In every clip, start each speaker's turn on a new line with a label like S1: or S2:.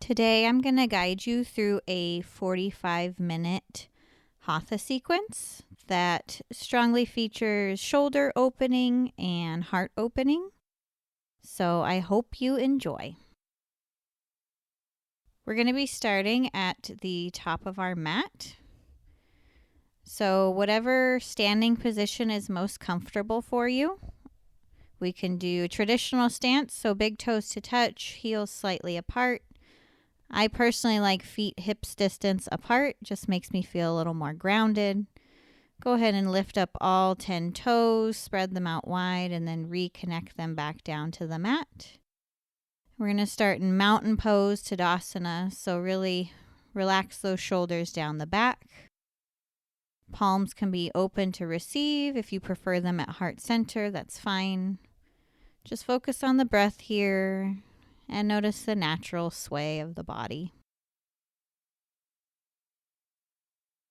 S1: Today I'm going to guide you through a 45-minute Hatha sequence that strongly features shoulder opening and heart opening. So I hope you enjoy. We're going to be starting at the top of our mat. So whatever standing position is most comfortable for you. We can do traditional stance, so big toes to touch, heels slightly apart. I personally like feet hips distance apart, just makes me feel a little more grounded. Go ahead and lift up all 10 toes, spread them out wide, and then reconnect them back down to the mat. We're going to start in mountain pose, Tadasana, so really relax those shoulders down the back. Palms can be open to receive. If you prefer them at heart center, that's fine. Just focus on the breath here and notice the natural sway of the body.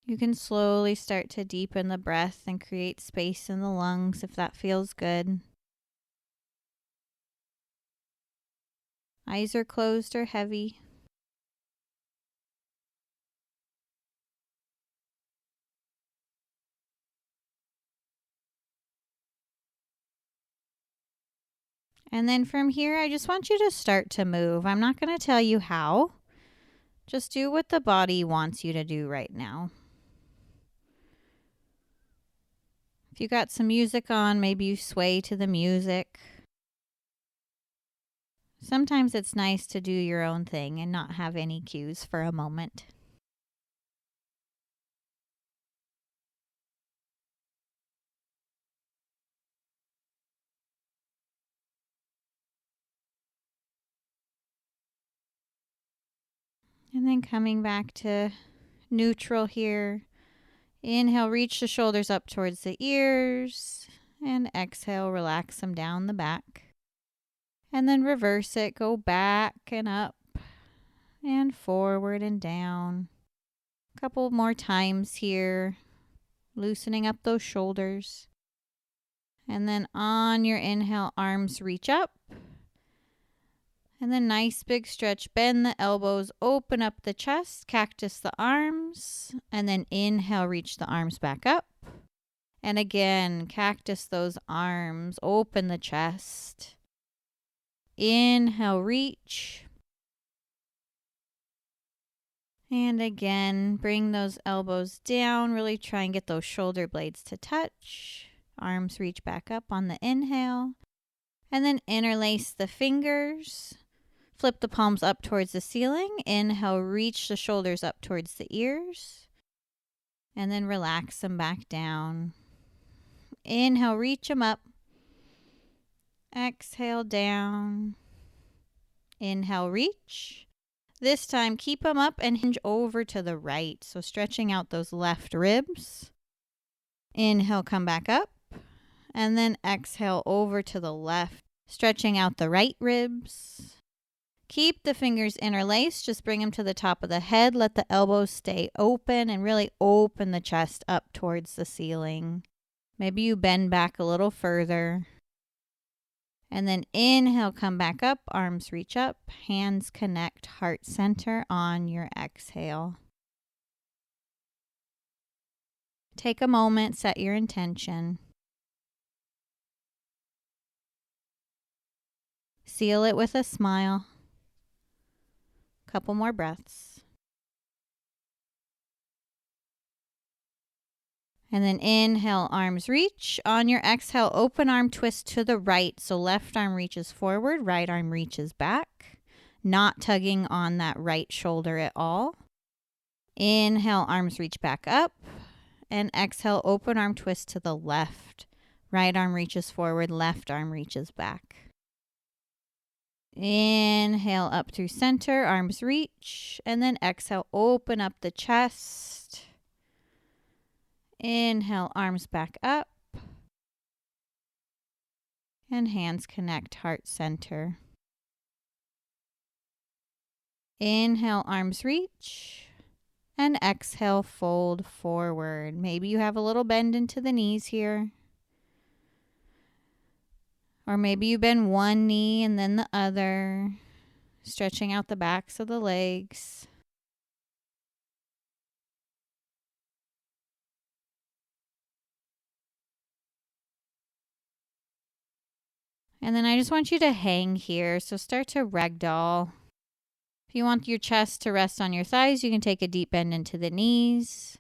S1: You can slowly start to deepen the breath and create space in the lungs if that feels good. Eyes are closed or heavy. And then from here, I just want you to start to move. I'm not going to tell you how. Just do what the body wants you to do right now. If you got some music on, maybe you sway to the music. Sometimes it's nice to do your own thing and not have any cues for a moment. And then coming back to neutral here. Inhale, reach the shoulders up towards the ears. And exhale, relax them down the back. And then reverse it. Go back and up and forward and down. A couple more times here. Loosening up those shoulders. And then on your inhale, arms reach up. And then nice big stretch. Bend the elbows, open up the chest, cactus the arms. And then inhale, reach the arms back up. And again, cactus those arms, open the chest. Inhale, reach. And again, bring those elbows down. Really try and get those shoulder blades to touch. Arms reach back up on the inhale. And then interlace the fingers. Flip the palms up towards the ceiling. Inhale, reach the shoulders up towards the ears. And then relax them back down. Inhale, reach them up. Exhale, down. Inhale, reach. This time, keep them up and hinge over to the right. So stretching out those left ribs. Inhale, come back up. And then exhale over to the left, stretching out the right ribs. Keep the fingers interlaced. Just bring them to the top of the head. Let the elbows stay open and really open the chest up towards the ceiling. Maybe you bend back a little further. And then inhale, come back up. Arms reach up. Hands connect heart center on your exhale. Take a moment, set your intention. Seal it with a smile. Couple more breaths. And then inhale, arms reach. On your exhale, open arm twist to the right. So left arm reaches forward, right arm reaches back. Not tugging on that right shoulder at all. Inhale, arms reach back up. And exhale, open arm twist to the left. Right arm reaches forward, left arm reaches back. Inhale up through center, arms reach, and then exhale, open up the chest. Inhale, arms back up, and hands connect heart center. Inhale, arms reach, and exhale, fold forward. Maybe you have a little bend into the knees here. Or maybe you bend one knee and then the other. stretching out the backs of the legs. And then I just want you to hang here. So start to ragdoll. If you want your chest to rest on your thighs, you can take a deep bend into the knees.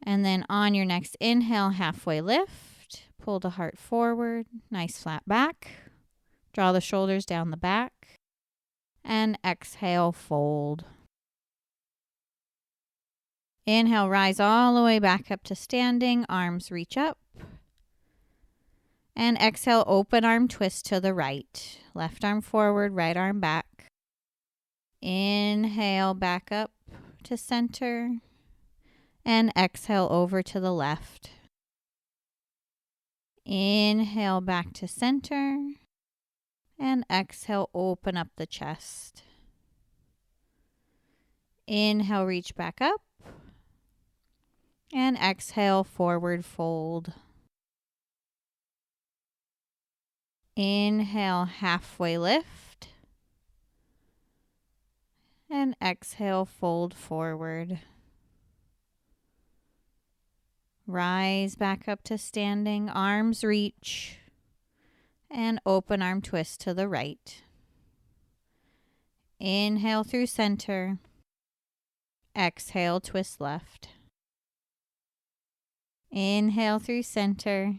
S1: And then on your next inhale, halfway lift. Pull the heart forward. Nice flat back. Draw the shoulders down the back. And exhale, fold. Inhale, rise all the way back up to standing. Arms reach up. And exhale, open arm twist to the right. Left arm forward, right arm back. Inhale, back up to center. And exhale over to the left. Inhale, back to center. And exhale, open up the chest. Inhale, reach back up. And exhale, forward fold. Inhale, halfway lift. And exhale, fold forward. Rise back up to standing, arms reach. And open arm twist to the right. Inhale through center. Exhale, twist left. Inhale through center.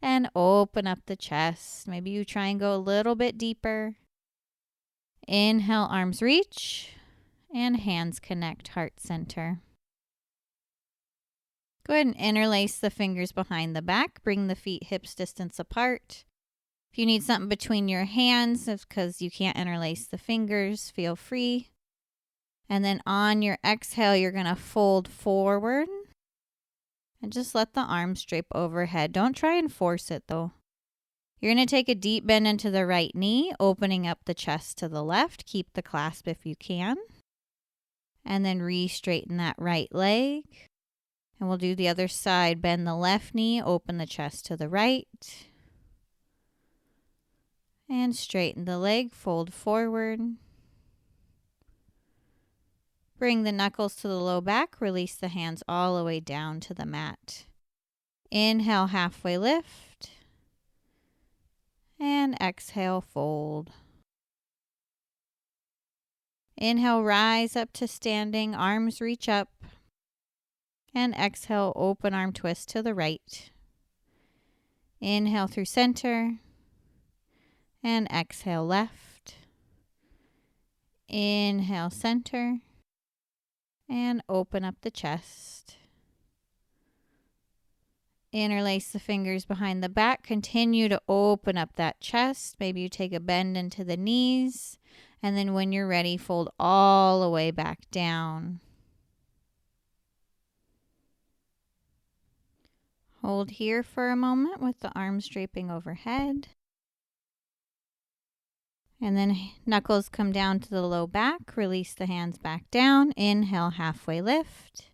S1: And open up the chest. Maybe you try and go a little bit deeper. Inhale, arms reach. And hands connect, heart center. Go ahead and interlace the fingers behind the back. Bring the feet hips distance apart. If you need something between your hands, because you can't interlace the fingers, feel free. And then on your exhale, you're going to fold forward. And just let the arms drape overhead. Don't try and force it though. You're going to take a deep bend into the right knee, opening up the chest to the left. Keep the clasp if you can. And then re-straighten that right leg. And we'll do the other side. Bend the left knee, open the chest to the right. And straighten the leg, fold forward. Bring the knuckles to the low back. Release the hands all the way down to the mat. Inhale, halfway lift. And exhale, fold. Inhale, rise up to standing. Arms reach up. And exhale, open arm twist to the right. Inhale through center. And exhale, left. Inhale, center. And open up the chest. Interlace the fingers behind the back. Continue to open up that chest. Maybe you take a bend into the knees. And then when you're ready, fold all the way back down. Hold here for a moment with the arms draping overhead. And then knuckles come down to the low back. Release the hands back down. Inhale, halfway lift.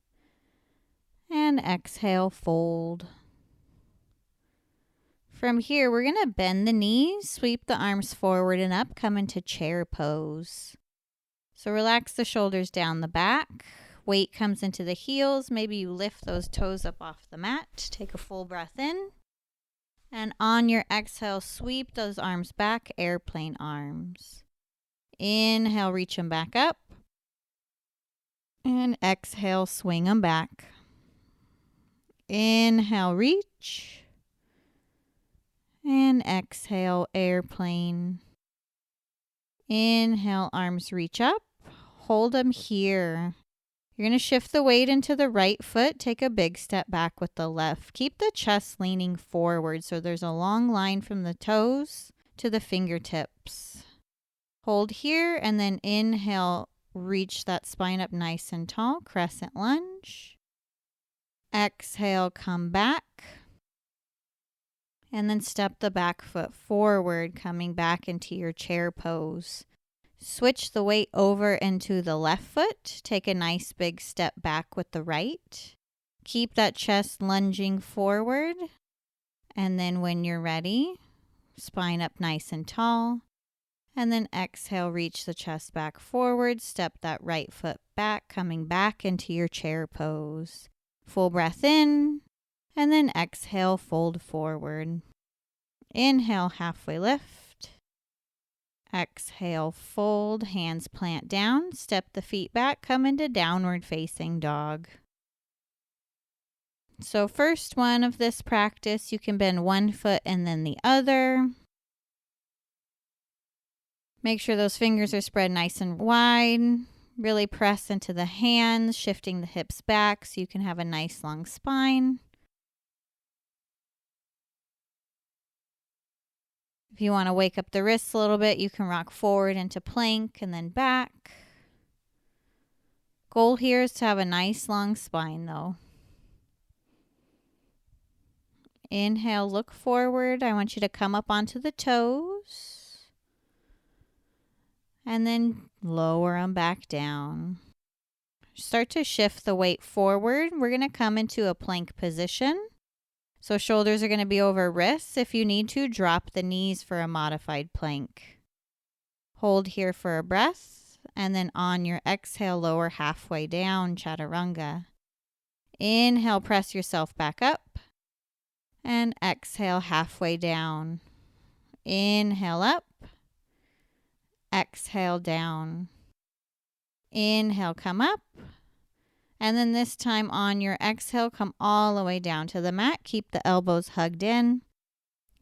S1: And exhale, fold. From here, we're going to bend the knees, sweep the arms forward and up, come into chair pose. So relax the shoulders down the back. Weight comes into the heels. Maybe you lift those toes up off the mat. Take a full breath in. And on your exhale, sweep those arms back, airplane arms. Inhale, reach them back up. And exhale, swing them back. Inhale, reach. And exhale, airplane. Inhale, arms reach up. Hold them here. You're going to shift the weight into the right foot. Take a big step back with the left. Keep the chest leaning forward so there's a long line from the toes to the fingertips. Hold here and then inhale, reach that spine up nice and tall, crescent lunge. Exhale, come back. And then step the back foot forward, coming back into your chair pose. Switch the weight over into the left foot. Take a nice big step back with the right. Keep that chest lunging forward. And then when you're ready, spine up nice and tall. And then exhale, reach the chest back forward. Step that right foot back, coming back into your chair pose. Full breath in. And then exhale, fold forward. Inhale, halfway lift. Exhale, fold, hands plant down. Step the feet back, come into downward facing dog. So first one of this practice, you can bend one foot and then the other. Make sure those fingers are spread nice and wide. Really press into the hands, shifting the hips back so you can have a nice long spine. If you want to wake up the wrists a little bit, you can rock forward into plank and then back. Goal here is to have a nice long spine though. Inhale, look forward. I want you to come up onto the toes. And then lower them back down. Start to shift the weight forward. We're going to come into a plank position. So shoulders are going to be over wrists. If you need to, drop the knees for a modified plank. Hold here for a breath. And then on your exhale, lower halfway down, chaturanga. Inhale, press yourself back up. And exhale, halfway down. Inhale up. Exhale down. Inhale, come up. And then this time on your exhale, come all the way down to the mat. Keep the elbows hugged in.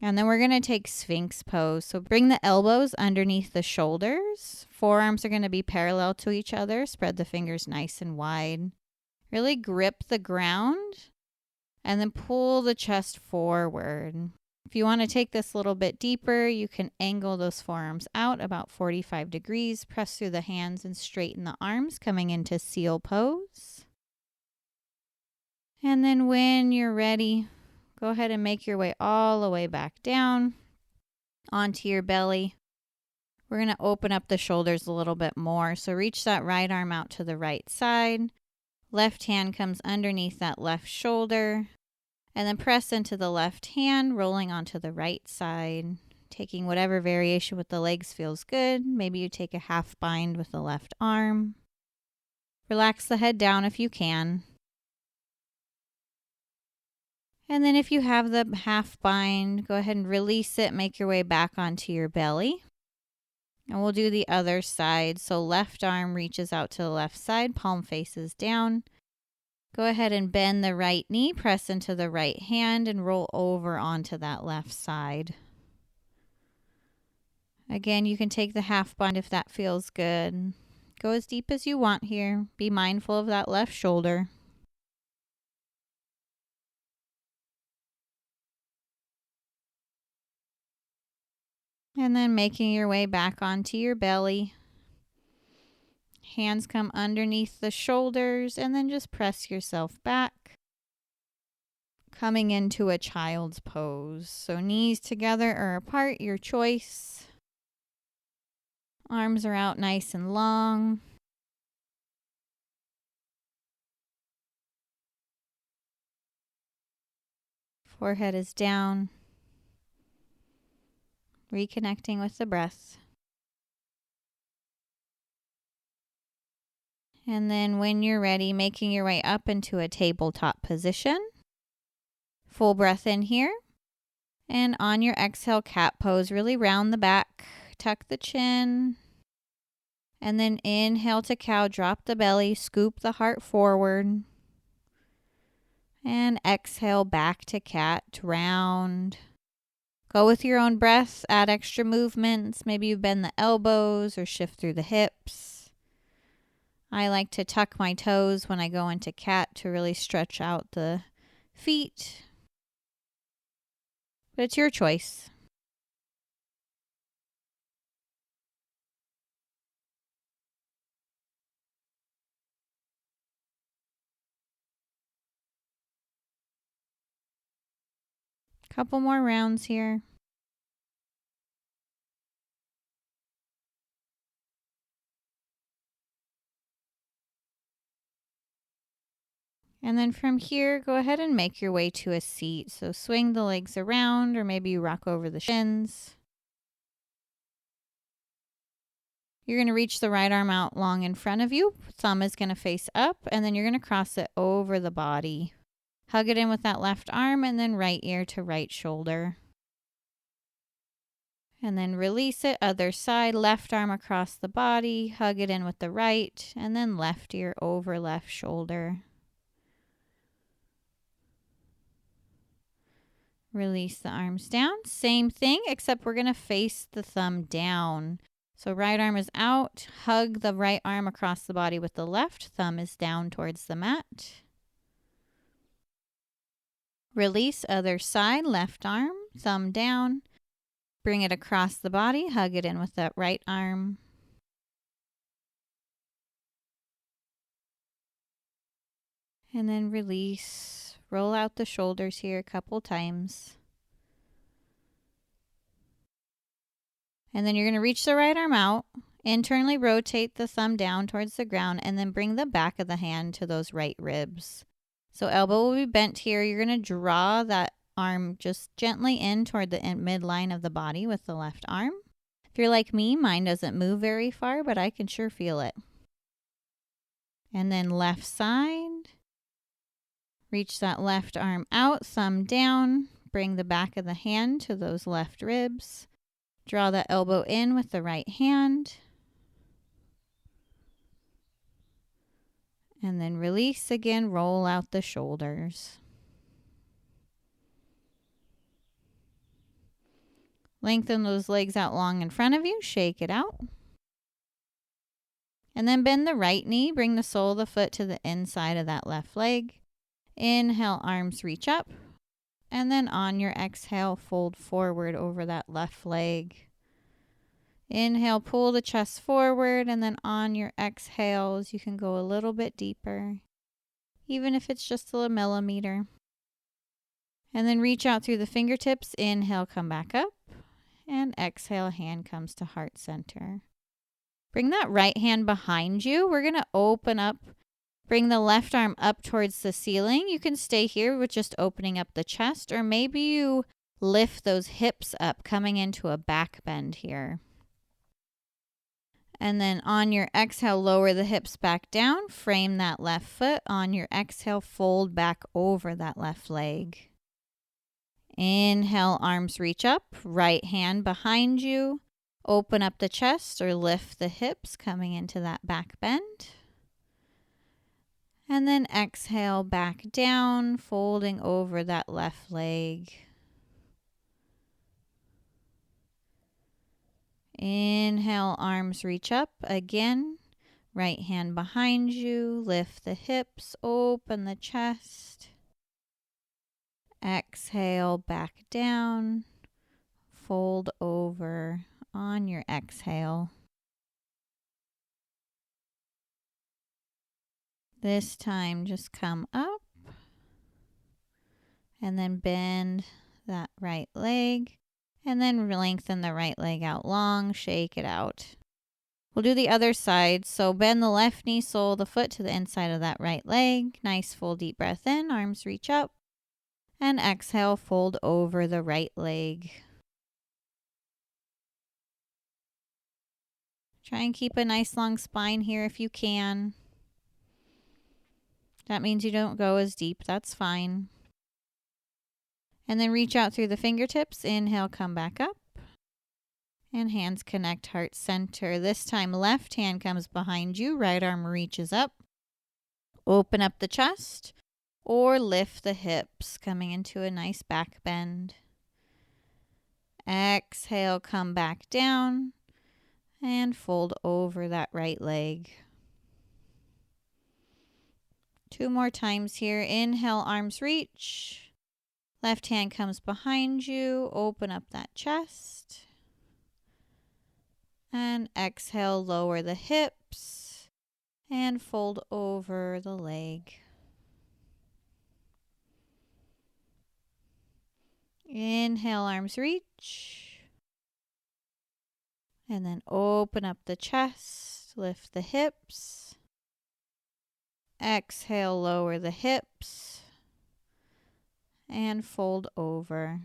S1: And then we're going to take Sphinx pose. So bring the elbows underneath the shoulders. Forearms are going to be parallel to each other. Spread the fingers nice and wide. Really grip the ground. And then pull the chest forward. If you want to take this a little bit deeper, you can angle those forearms out about 45 degrees. Press through the hands and straighten the arms, coming into seal pose. And then when you're ready, go ahead and make your way all the way back down onto your belly. We're going to open up the shoulders a little bit more. So reach that right arm out to the right side. Left hand comes underneath that left shoulder. And then press into the left hand, rolling onto the right side. Taking whatever variation with the legs feels good. Maybe you take a half bind with the left arm. Relax the head down if you can. And then if you have the half bind, go ahead and release it. Make your way back onto your belly. And we'll do the other side. So left arm reaches out to the left side, palm faces down. Go ahead and bend the right knee, press into the right hand, and roll over onto that left side. Again, you can take the half bind if that feels good. Go as deep as you want here. Be mindful of that left shoulder. And then making your way back onto your belly. Hands come underneath the shoulders and then just press yourself back. Coming into a child's pose. So knees together or apart, your choice. Arms are out nice and long. Forehead is down. Reconnecting with the breath. And then when you're ready, making your way up into a tabletop position. Full breath in here. And on your exhale, cat pose, really round the back. Tuck the chin. And then inhale to cow, drop the belly, scoop the heart forward. And exhale back to cat, round. Go with your own breath, add extra movements. Maybe you bend the elbows or shift through the hips. I like to tuck my toes when I go into cat to really stretch out the feet. But it's your choice. Couple more rounds here. And then from here, go ahead and make your way to a seat. So swing the legs around, or maybe you rock over the shins. You're going to reach the right arm out long in front of you. Thumb is going to face up, and then you're going to cross it over the body. Hug it in with that left arm, and then right ear to right shoulder. And then release it, other side, left arm across the body, hug it in with the right, and then left ear over left shoulder. Release the arms down. Same thing, except we're going to face the thumb down. So right arm is out, hug the right arm across the body with the left, thumb is down towards the mat. Release, other side, left arm, thumb down. Bring it across the body, hug it in with that right arm. And then release. Roll out the shoulders here a couple times. And then you're going to reach the right arm out, internally rotate the thumb down towards the ground, and then bring the back of the hand to those right ribs. So elbow will be bent here. You're going to draw that arm just gently in toward the midline of the body with the left arm. If you're like me, mine doesn't move very far, but I can sure feel it. And then left side. Reach that left arm out, thumb down. Bring the back of the hand to those left ribs. Draw that elbow in with the right hand. And then release again, roll out the shoulders. Lengthen those legs out long in front of you, shake it out. And then bend the right knee, bring the sole of the foot to the inside of that left leg. Inhale, arms reach up. And then on your exhale, fold forward over that left leg. Inhale, pull the chest forward, and then on your exhales, you can go a little bit deeper, even if it's just a millimeter. And then reach out through the fingertips. Inhale, come back up. And exhale, hand comes to heart center. Bring that right hand behind you. We're going to open up. Bring the left arm up towards the ceiling. You can stay here with just opening up the chest, or maybe you lift those hips up, coming into a back bend here. And then on your exhale, lower the hips back down. Frame that left foot. On your exhale, fold back over that left leg. Inhale, arms reach up. Right hand behind you. Open up the chest or lift the hips, coming into that back bend. And then exhale, back down, folding over that left leg. Inhale, arms reach up again. Right hand behind you. Lift the hips, open the chest. Exhale, back down. Fold over on your exhale. This time, just come up and then bend that right leg and then lengthen the right leg out long, shake it out. We'll do the other side. So bend the left knee, sole the foot to the inside of that right leg. Nice full deep breath in, arms reach up, and exhale, fold over the right leg. Try and keep a nice long spine here if you can. That means you don't go as deep. That's fine. And then reach out through the fingertips. Inhale, come back up. And hands connect heart center. This time, left hand comes behind you. Right arm reaches up. Open up the chest or lift the hips, coming into a nice back bend. Exhale, come back down and fold over that right leg. 2 more times here. Inhale, arms reach. Left hand comes behind you. Open up that chest. And exhale, lower the hips and fold over the leg. Inhale, arms reach. And then open up the chest. Lift the hips. Exhale, lower the hips and fold over.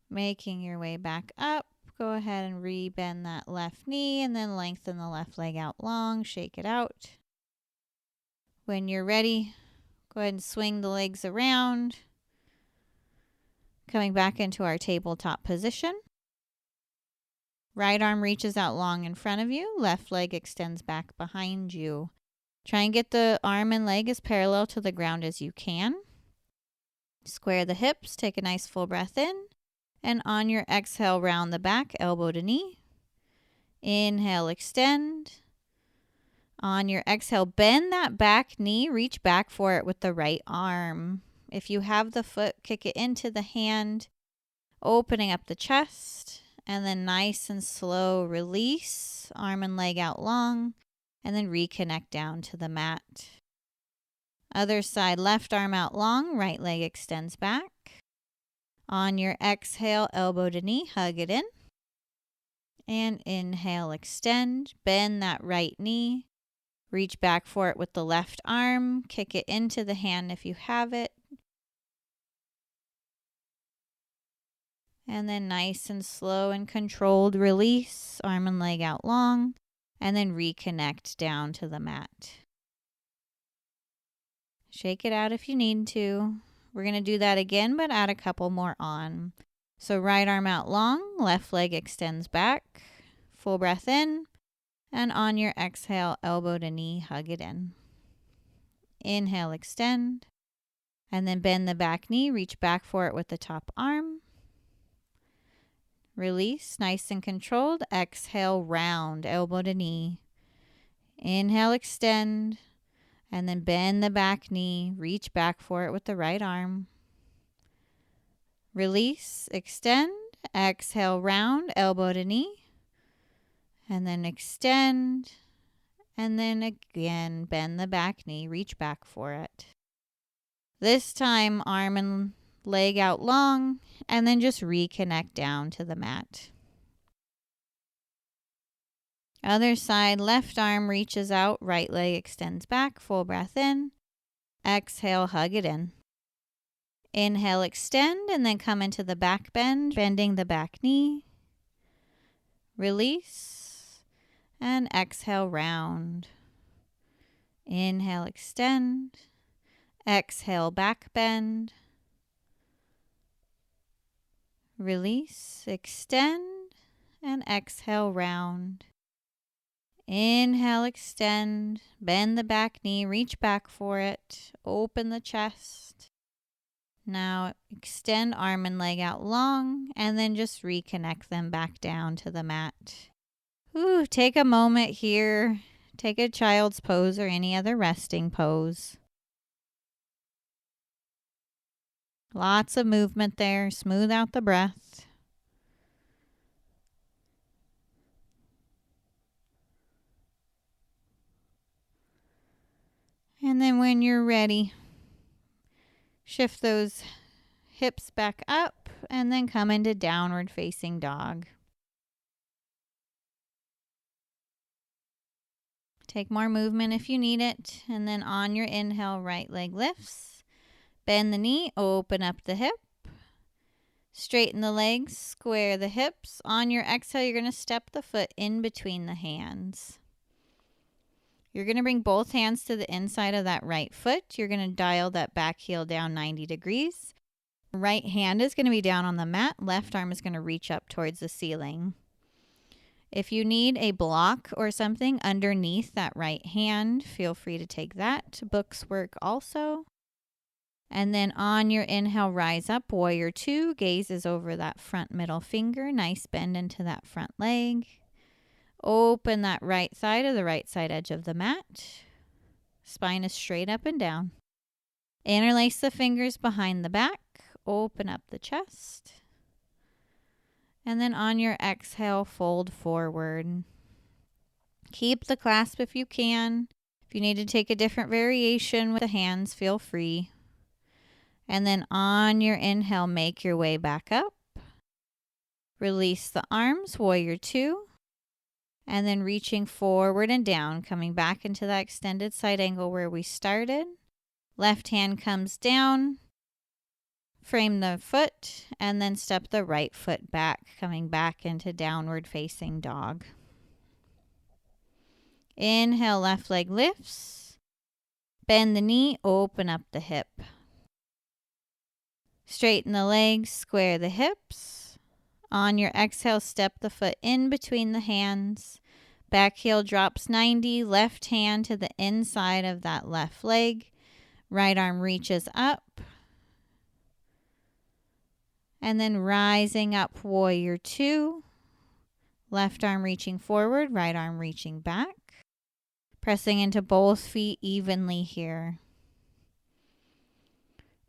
S1: Making your way back up. Go ahead and re-bend that left knee and then lengthen the left leg out long. Shake it out. When you're ready, go ahead and swing the legs around. Coming back into our tabletop position. Right arm reaches out long in front of you. Left leg extends back behind you. Try and get the arm and leg as parallel to the ground as you can. Square the hips. Take a nice full breath in. And on your exhale, round the back, elbow to knee. Inhale, extend. On your exhale, bend that back knee. Reach back for it with the right arm. If you have the foot, kick it into the hand, opening up the chest. And then nice and slow release, arm and leg out long, and then reconnect down to the mat. Other side, left arm out long, right leg extends back. On your exhale, elbow to knee, hug it in. And inhale, extend, bend that right knee. Reach back for it with the left arm, kick it into the hand if you have it. And then nice and slow and controlled release, arm and leg out long, and then reconnect down to the mat. Shake it out if you need to. We're going to do that again, but add a couple more on. So right arm out long, left leg extends back, full breath in, and on your exhale, elbow to knee, hug it in. Inhale, extend, and then bend the back knee, reach back for it with the top arm. Release, nice and controlled. Exhale, round, elbow to knee. Inhale, extend, and then bend the back knee. Reach back for it with the right arm. Release, extend. Exhale, round, elbow to knee. And then extend. And then again, bend the back knee. Reach back for it. This time, arm and leg out long, and then just reconnect down to the mat. Other side, left arm reaches out, right leg extends back, full breath in. Exhale, hug it in. Inhale, extend, and then come into the back bend, bending the back knee. Release, and exhale, round. Inhale, extend. Exhale, back bend. Release, extend, and exhale, round. Inhale, extend, bend the back knee, reach back for it, open the chest. Now extend arm and leg out long, and then just reconnect them back down to the mat. Ooh, take a moment here. Take a child's pose or any other resting pose. Lots of movement there. Smooth out the breath. And then when you're ready, shift those hips back up and then come into downward facing dog. Take more movement if you need it. And then on your inhale, right leg lifts. Bend the knee, open up the hip. Straighten the legs, square the hips. On your exhale, you're going to step the foot in between the hands. You're going to bring both hands to the inside of that right foot. You're going to dial that back heel down 90 degrees. Right hand is going to be down on the mat. Left arm is going to reach up towards the ceiling. If you need a block or something underneath that right hand, feel free to take that. Books work also. And then on your inhale, rise up, warrior two. Gaze is over that front middle finger. Nice bend into that front leg. Open that right thigh to the right side edge of the mat. Spine is straight up and down. Interlace the fingers behind the back. Open up the chest. And then on your exhale, fold forward. Keep the clasp if you can. If you need to take a different variation with the hands, feel free. And then on your inhale, make your way back up. Release the arms, warrior two. And then reaching forward and down, coming back into that extended side angle where we started. Left hand comes down. Frame the foot and then step the right foot back, coming back into downward facing dog. Inhale, left leg lifts. Bend the knee, open up the hip. Straighten the legs, square the hips. On your exhale, step the foot in between the hands. Back heel drops 90, left hand to the inside of that left leg. Right arm reaches up. And then rising up, warrior two. Left arm reaching forward, right arm reaching back. Pressing into both feet evenly here.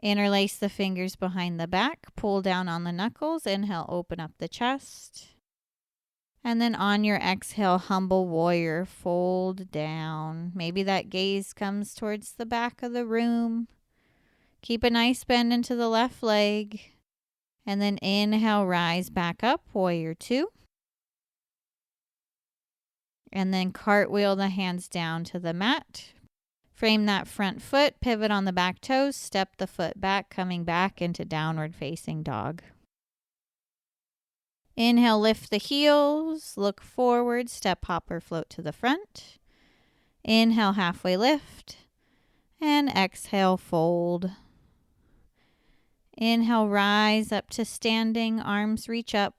S1: Interlace the fingers behind the back. Pull down on the knuckles. Inhale, open up the chest. And then on your exhale, humble warrior, fold down. Maybe that gaze comes towards the back of the room. Keep a nice bend into the left leg. And then inhale, rise back up, warrior two. And then cartwheel the hands down to the mat. Frame that front foot, pivot on the back toes, step the foot back, coming back into downward facing dog. Inhale, lift the heels, look forward, step, hop, or float to the front. Inhale, halfway lift, and exhale, fold. Inhale, rise up to standing, arms reach up.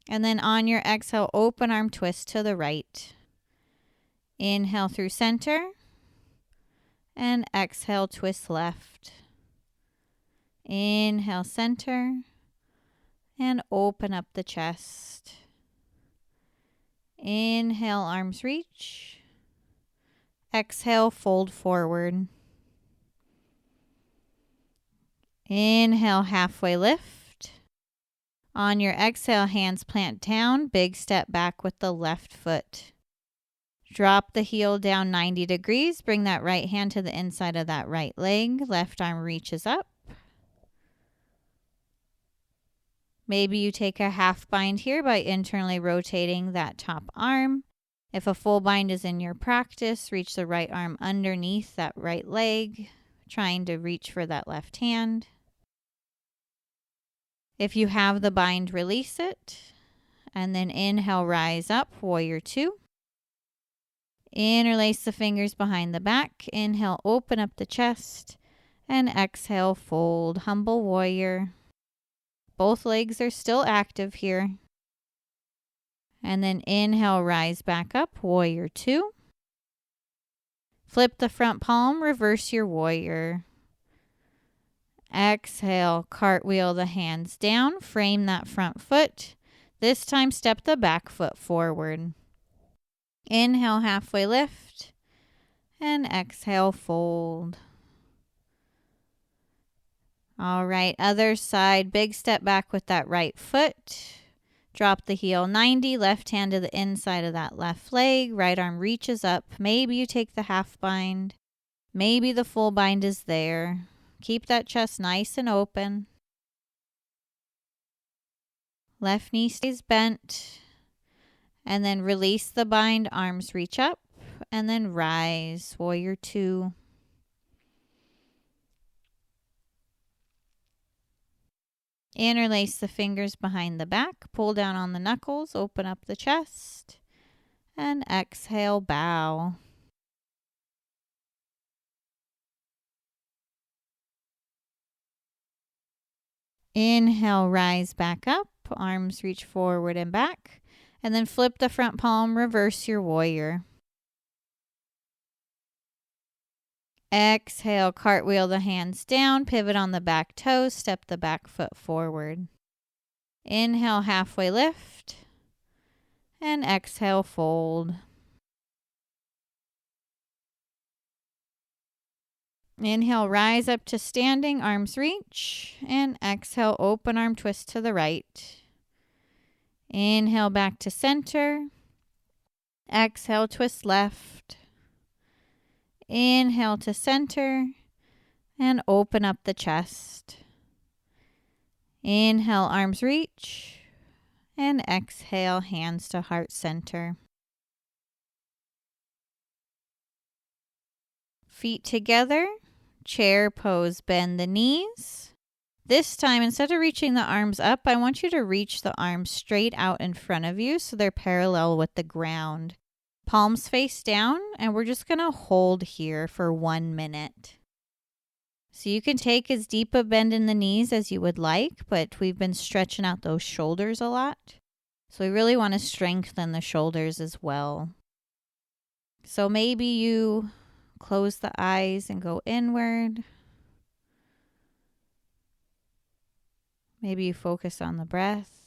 S1: And then on your exhale, open arm twist to the right. Inhale through center. And exhale, twist left. Inhale, center. And open up the chest. Inhale, arms reach. Exhale, fold forward. Inhale, halfway lift. On your exhale, hands plant down. Big step back with the left foot. Drop the heel down 90 degrees. Bring that right hand to the inside of that right leg. Left arm reaches up. Maybe you take a half bind here by internally rotating that top arm. If a full bind is in your practice, reach the right arm underneath that right leg, trying to reach for that left hand. If you have the bind, release it. And then inhale, rise up, warrior two. Interlace the fingers behind the back. Inhale, open up the chest. And exhale, fold, humble warrior. Both legs are still active here. And then inhale, rise back up, warrior two. Flip the front palm, reverse your warrior. Exhale, cartwheel the hands down, frame that front foot. This time, step the back foot forward. Inhale, halfway lift, and exhale, fold. All right, other side, big step back with that right foot. Drop the heel 90, left hand to the inside of that left leg. Right arm reaches up. Maybe you take the half bind. Maybe the full bind is there. Keep that chest nice and open. Left knee stays bent. And then release the bind, arms reach up, and then rise, warrior two. Interlace the fingers behind the back, pull down on the knuckles, open up the chest, and exhale, bow. Inhale, rise back up, arms reach forward and back. And then flip the front palm, reverse your warrior. Exhale, cartwheel the hands down, pivot on the back toes, step the back foot forward. Inhale, halfway lift. And exhale, fold. Inhale, rise up to standing, arms reach. And exhale, open arm twist to the right. Inhale, back to center. Exhale, twist left. Inhale to center. And open up the chest. Inhale, arms reach. And exhale, hands to heart center. Feet together. Chair pose, bend the knees. This time, instead of reaching the arms up, I want you to reach the arms straight out in front of you so they're parallel with the ground. Palms face down, and we're just going to hold here for 1 minute. So you can take as deep a bend in the knees as you would like, but we've been stretching out those shoulders a lot. So we really want to strengthen the shoulders as well. So maybe you close the eyes and go inward. Maybe you focus on the breath.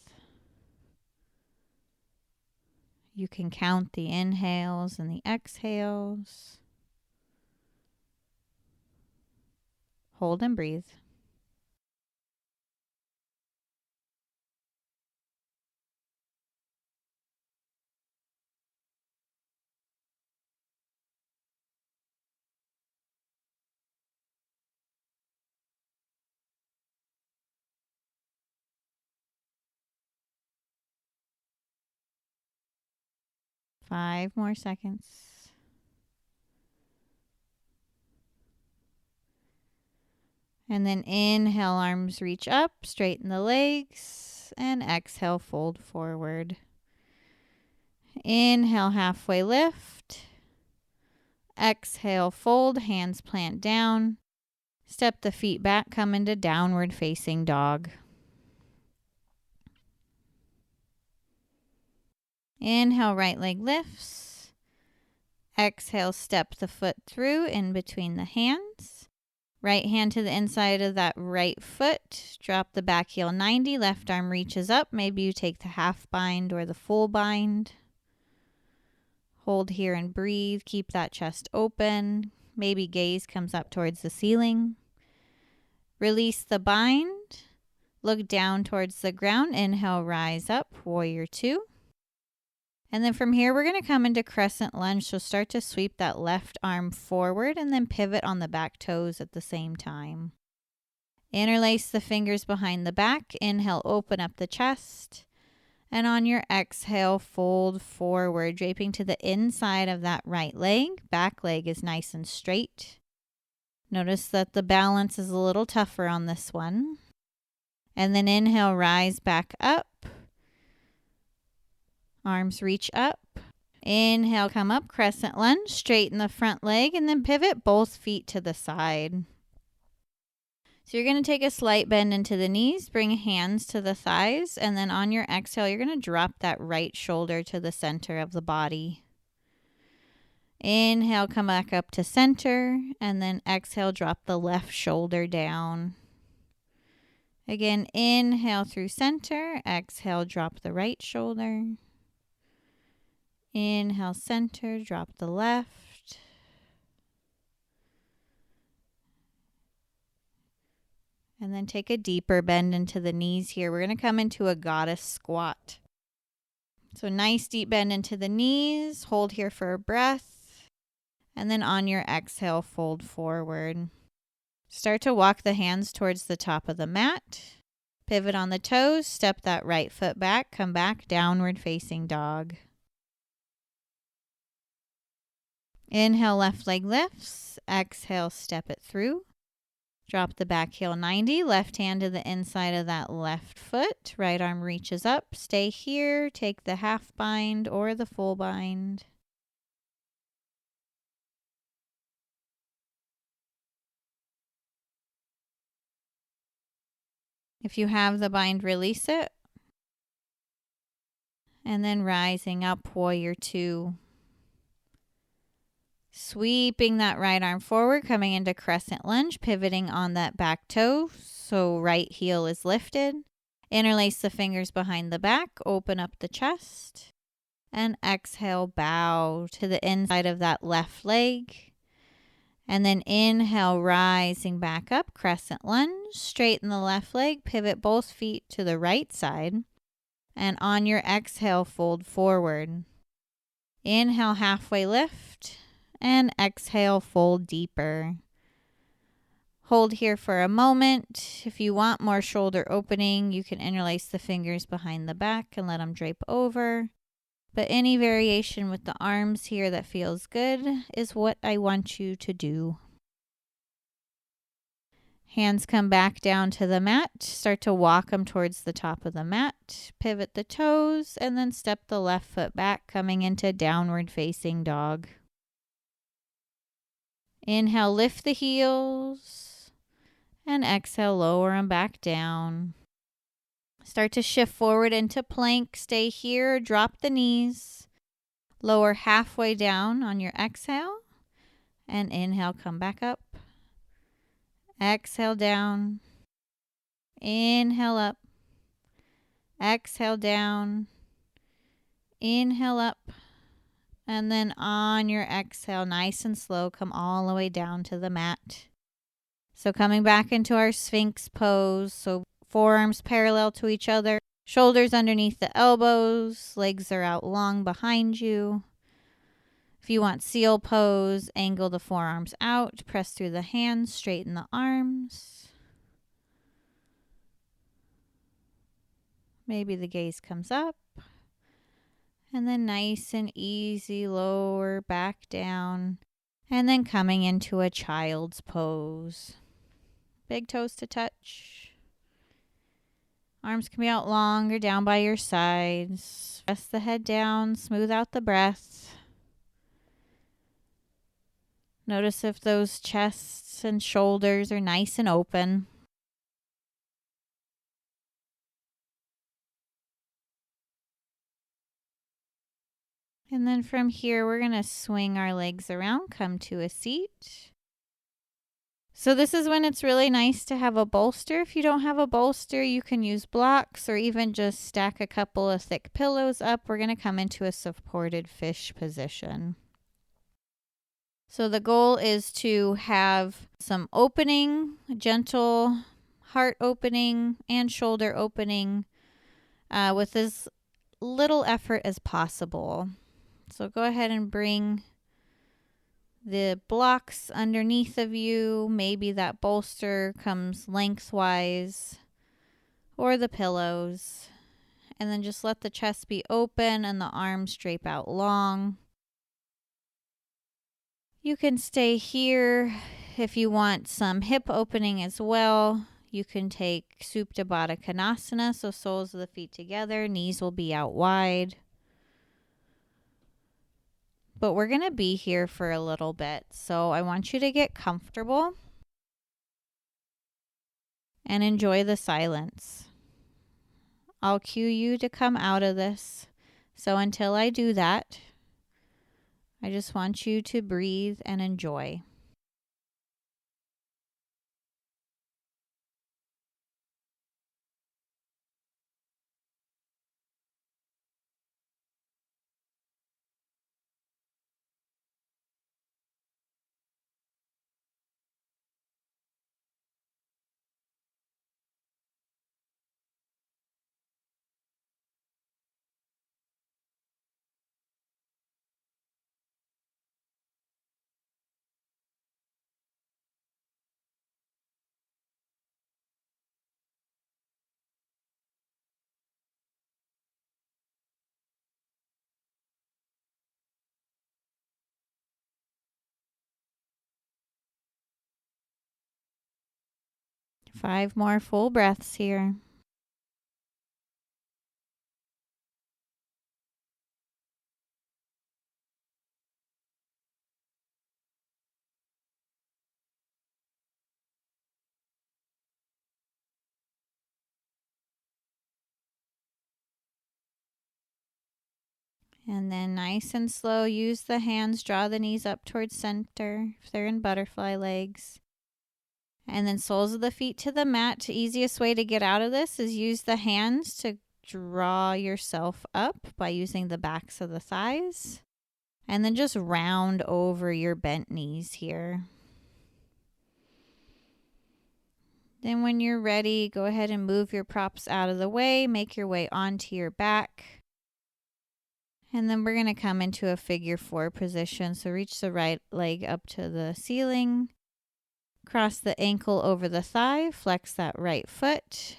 S1: You can count the inhales and the exhales. Hold and breathe. Five more seconds. And then inhale, arms reach up, straighten the legs, and exhale, fold forward. Inhale, halfway lift. Exhale, fold, hands plant down. Step the feet back, come into downward facing dog. Inhale, right leg lifts. Exhale, step the foot through in between the hands. Right hand to the inside of that right foot. Drop the back heel 90. Left arm reaches up. Maybe you take the half bind or the full bind. Hold here and breathe. Keep that chest open. Maybe gaze comes up towards the ceiling. Release the bind. Look down towards the ground. Inhale, rise up. Warrior two. And then from here, we're going to come into crescent lunge. So start to sweep that left arm forward and then pivot on the back toes at the same time. Interlace the fingers behind the back. Inhale, open up the chest. And on your exhale, fold forward, draping to the inside of that right leg. Back leg is nice and straight. Notice that the balance is a little tougher on this one. And then inhale, rise back up. Arms reach up. Inhale, come up, crescent lunge, straighten the front leg, and then pivot both feet to the side. So you're going to take a slight bend into the knees, bring hands to the thighs, and then on your exhale, you're going to drop that right shoulder to the center of the body. Inhale, come back up to center, and then exhale, drop the left shoulder down. Again, inhale through center, exhale, drop the right shoulder. Inhale, center, drop the left. And then take a deeper bend into the knees here. We're going to come into a goddess squat. So nice deep bend into the knees. Hold here for a breath. And then on your exhale, fold forward. Start to walk the hands towards the top of the mat. Pivot on the toes. Step that right foot back. Come back, downward facing dog. Inhale, left leg lifts. Exhale, step it through. Drop the back heel 90. Left hand to the inside of that left foot. Right arm reaches up. Stay here. Take the half bind or the full bind. If you have the bind, release it. And then rising up, warrior two. Sweeping that right arm forward, coming into crescent lunge, pivoting on that back toe. So right heel is lifted. Interlace the fingers behind the back, open up the chest. And exhale, bow to the inside of that left leg. And then inhale, rising back up, crescent lunge, straighten the left leg, pivot both feet to the right side. And on your exhale, fold forward. Inhale, halfway lift. And exhale, fold deeper. Hold here for a moment. If you want more shoulder opening, you can interlace the fingers behind the back and let them drape over. But any variation with the arms here that feels good is what I want you to do. Hands come back down to the mat. Start to walk them towards the top of the mat. Pivot the toes and then step the left foot back, coming into downward facing dog. Inhale, lift the heels, and exhale, lower them back down. Start to shift forward into plank. Stay here, drop the knees. Lower halfway down on your exhale, and inhale, come back up. Exhale down. Inhale up. Exhale down. Inhale up. And then on your exhale, nice and slow, come all the way down to the mat. So coming back into our Sphinx pose. So forearms parallel to each other. Shoulders underneath the elbows. Legs are out long behind you. If you want seal pose, angle the forearms out, press through the hands, straighten the arms. Maybe the gaze comes up. And then nice and easy, lower back down. And then coming into a child's pose. Big toes to touch. Arms can be out long or down by your sides. Press the head down, smooth out the breath. Notice if those chests and shoulders are nice and open. And then from here, we're going to swing our legs around, come to a seat. So this is when it's really nice to have a bolster. If you don't have a bolster, you can use blocks or even just stack a couple of thick pillows up. We're going to come into a supported fish position. So the goal is to have some opening, gentle heart opening and shoulder opening with as little effort as possible. So go ahead and bring the blocks underneath of you. Maybe that bolster comes lengthwise or the pillows. And then just let the chest be open and the arms drape out long. You can stay here if you want some hip opening as well. You can take Supta Baddha Konasana, so soles of the feet together, knees will be out wide. But we're going to be here for a little bit, so I want you to get comfortable and enjoy the silence. I'll cue you to come out of this. So until I do that, I just want you to breathe and enjoy. Five more full breaths here. And then nice and slow, use the hands, draw the knees up towards center if they're in butterfly legs. And then soles of the feet to the mat. The easiest way to get out of this is use the hands to draw yourself up by using the backs of the thighs. And then just round over your bent knees here. Then when you're ready, go ahead and move your props out of the way. Make your way onto your back. And then we're going to come into a figure four position. So reach the right leg up to the ceiling. Cross the ankle over the thigh. Flex that right foot.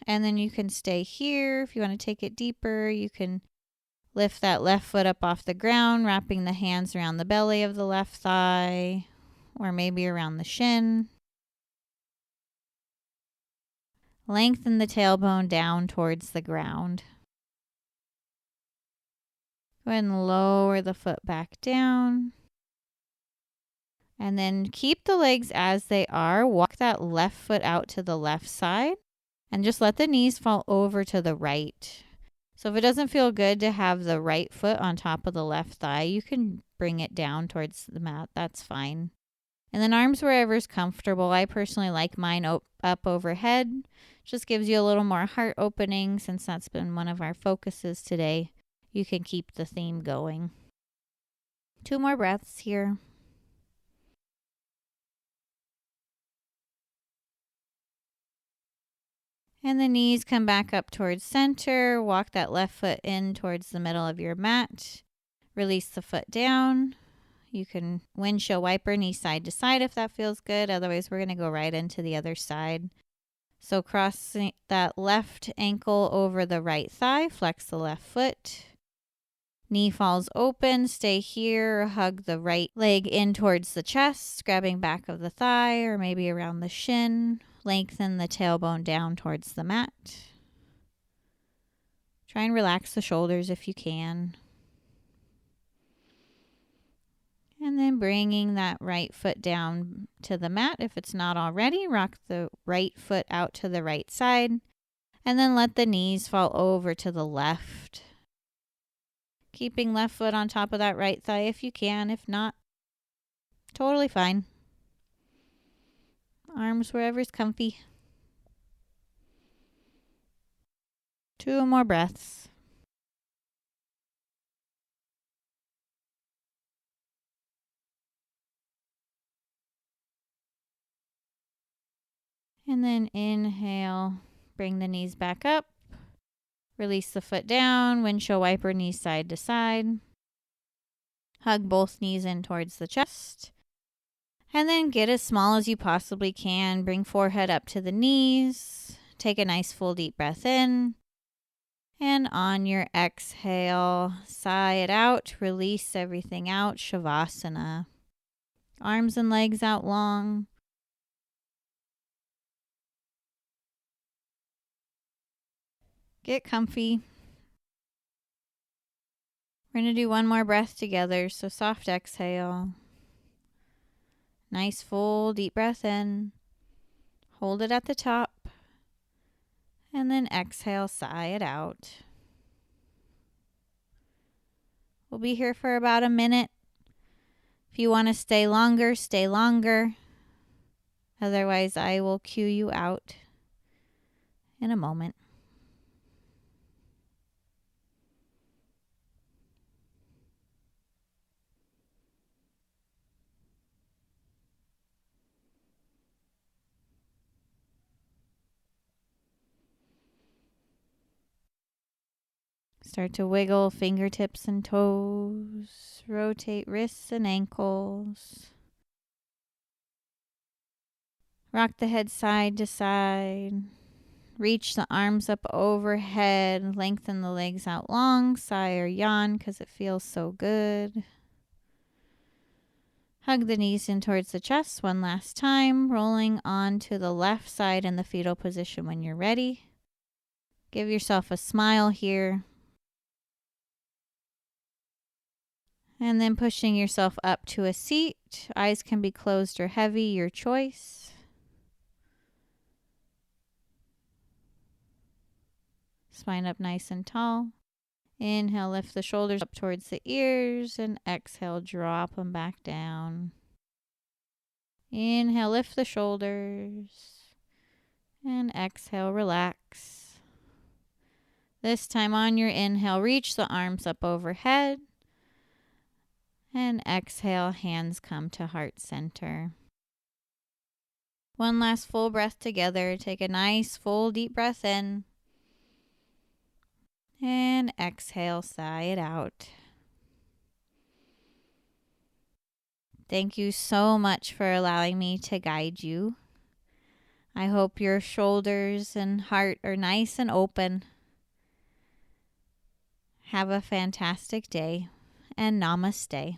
S1: And then you can stay here. If you want to take it deeper, you can lift that left foot up off the ground, wrapping the hands around the belly of the left thigh, or maybe around the shin. Lengthen the tailbone down towards the ground. Go ahead and lower the foot back down. And then keep the legs as they are. Walk that left foot out to the left side. And just let the knees fall over to the right. So if it doesn't feel good to have the right foot on top of the left thigh, you can bring it down towards the mat. That's fine. And then arms wherever's comfortable. I personally like mine up overhead. Just gives you a little more heart opening since that's been one of our focuses today. You can keep the theme going. 2 more breaths here. And the knees come back up towards center. Walk that left foot in towards the middle of your mat. Release the foot down. You can windshield wiper knee side to side if that feels good. Otherwise, we're going to go right into the other side. So cross that left ankle over the right thigh. Flex the left foot. Knee falls open. Stay here. Hug the right leg in towards the chest, grabbing back of the thigh or maybe around the shin. Lengthen the tailbone down towards the mat. Try and relax the shoulders if you can. And then bringing that right foot down to the mat. If it's not already, rock the right foot out to the right side. And then let the knees fall over to the left. Keeping left foot on top of that right thigh if you can. If not, totally fine. Arms wherever's comfy. 2 more breaths. And then inhale, bring the knees back up. Release the foot down, windshield wiper knees side to side. Hug both knees in towards the chest. And then get as small as you possibly can. Bring forehead up to the knees. Take a nice full deep breath in. And on your exhale, sigh it out. Release everything out. Shavasana. Arms and legs out long. Get comfy. We're going to do 1 more breath together. So soft exhale. Nice full deep breath in. Hold it at the top. And then exhale, sigh it out. We'll be here for about a minute. If you want to stay longer, stay longer. Otherwise, I will cue you out in a moment. Start to wiggle fingertips and toes. Rotate wrists and ankles. Rock the head side to side. Reach the arms up overhead. Lengthen the legs out long. Sigh or yawn because it feels so good. Hug the knees in towards the chest 1 last time. Rolling on to the left side in the fetal position when you're ready. Give yourself a smile here. And then pushing yourself up to a seat. Eyes can be closed or heavy, your choice. Spine up nice and tall. Inhale, lift the shoulders up towards the ears. And exhale, drop them back down. Inhale, lift the shoulders. And exhale, relax. This time on your inhale, reach the arms up overhead. And exhale, hands come to heart center. 1 last full breath together. Take a nice full deep breath in. And exhale, sigh it out. Thank you so much for allowing me to guide you. I hope your shoulders and heart are nice and open. Have a fantastic day and namaste.